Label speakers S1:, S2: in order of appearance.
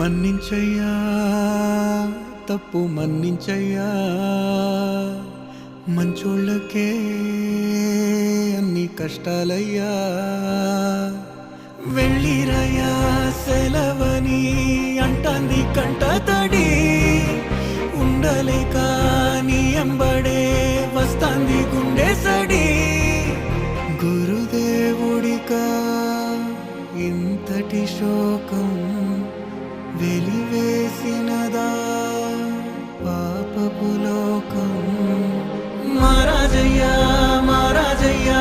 S1: మన్నించయ్యా తప్పు మన్నించయ్యా మంచోళ్ళకే అన్ని కష్టాలయ్యా వెళ్ళిరయ్యా సెలవని అంటాంది కంట తడి ఉండలేక నీ ఎంబడే వస్తాంది గుండె సడి గురుదేవుడికా ఇంతటి శోకం వెలివేసినదా పాపపు లోకం మహారాజయ్యా మహారాజయ్యా